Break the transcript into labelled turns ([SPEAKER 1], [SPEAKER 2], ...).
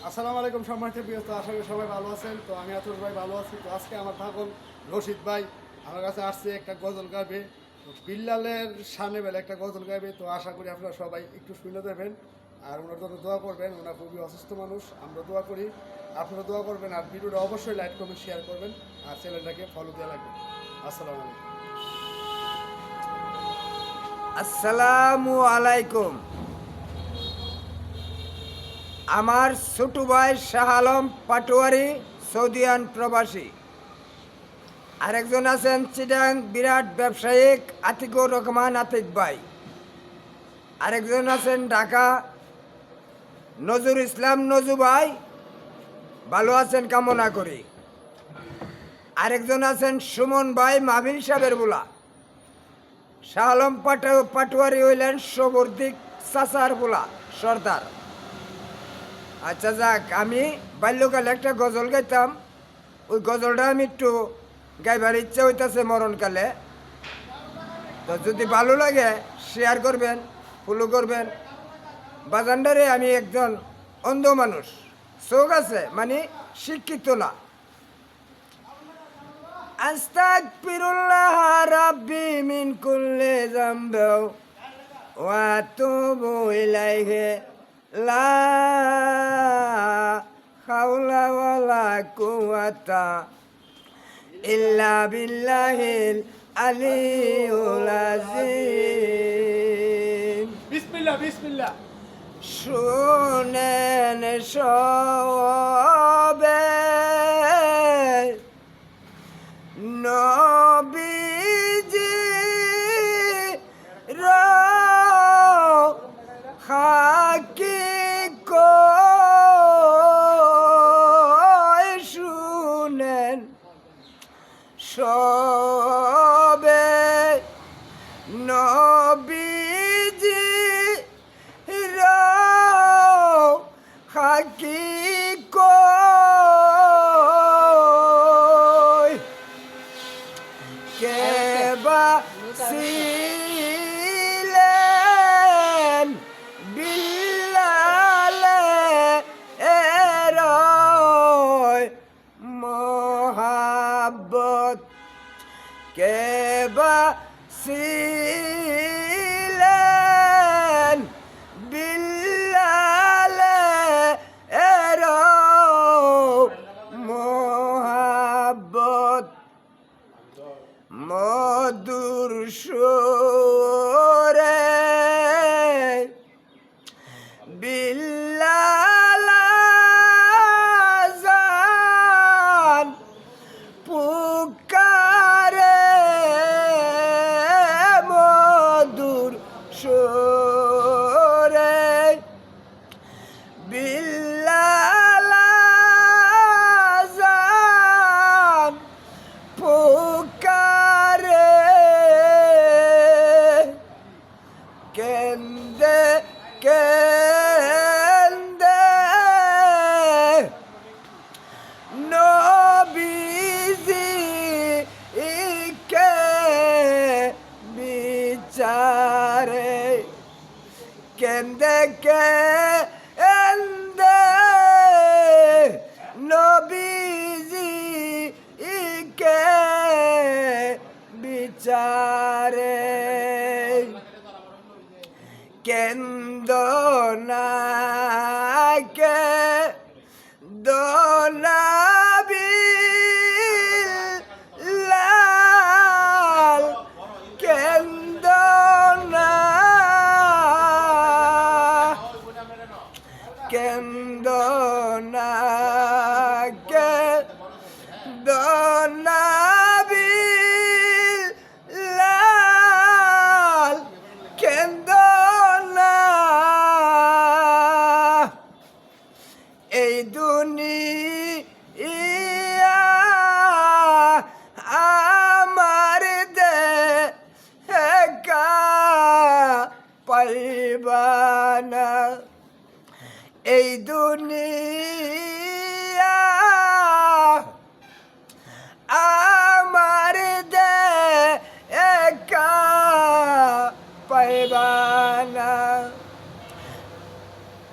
[SPEAKER 1] আসসালামু আলাইকুম সম্মানিত প্রিয়, তো আশা করি সবাই ভালো আছেন। তো আমি আতর ভাই ভালো আছি। তো আজকে আমার পাগল রশিদ ভাই আমার কাছে আসছে একটা গজল গাবে। তো বিল্লালের সামনে বেলা একটা গজল গাবে। তো আশা করি আপনারা সবাই একটু শুনে দেবেন আর ওনার জন্য দোয়া করবেন। ওনার খুবই অসুস্থ মানুষ, আমরা দোয়া করি, আপনারা দোয়া করবেন। আর ভিডিওটা অবশ্যই লাইক কমেন্ট শেয়ার করবেন আর চ্যানেলটাকে ফলো দিয়ে রাখবেন। আসসালামু আলাইকুম।
[SPEAKER 2] আসসালামু আলাইকুম। আমার ছোট ভাই শাহ আলম পাটোয়ারি, সৌদিয়ান প্রবাসী। আরেকজন আছেন চিটাং বিরাট ব্যবসায়িক আতিকুর রহমান আতিক ভাই। আরেকজন আছেন ঢাকা নজরুল ইসলাম নজু ভাই, ভালো আছেন কামনা করি। আরেকজন আছেন সুমন ভাই মাহবিল সাহেবের বুলা। শাহ আলম পাটোয়ারি হইলেন সবর্দিক চাচার বুলা সর্দার। আচ্ছা যাক, আমি বাল্যকালে একটা গজল গাইতাম, ওই গজলটা আমি একটু গাইবার ইচ্ছা হইতেছে মরণকালে। তো যদি ভালো লাগে শেয়ার করবেন, ফলো করবেন। বাজানডারে আমি একজন অন্ধ মানুষ, চোখ আছে মানে শিক্ষিত না। আস্তাগফিরুল্লাহ রাব্বি মিন কুল্লি যামবি ওয়া আতুবু ইলাইহি লা হাওলা ওয়ালা কুওয়াতা ইল্লা বিল্লাহিল আলিয়্যুল আযীম।
[SPEAKER 1] বিসমিল্লাহ বিসমিল্লাহ।
[SPEAKER 2] শুনেন সবে নবীজি শুনেন সবে নবীজি কেবা ছিলেন বিল্লালে এরয় মহাব্বত, কেবা ছিলেন বিল্লালে এরয় মহাব্বত। মধুর সুরে বিল্লাল আযান পুকারে, মধুর সুরে বিল্লাল আযান পুকারে, কেন্দে কেন্দে নবীজি কে বিচারে, কেন্দে কেন্দে নবীজি কে বিচারে, কেন্দনা কেন্দনা বিল্লাল, কেন্দনা কেন্দনা কেন্দনা বিল্লাল, কেন্দনা। এই দুনিয়া আমার দেখা পাইবা না, এই দুনিয়া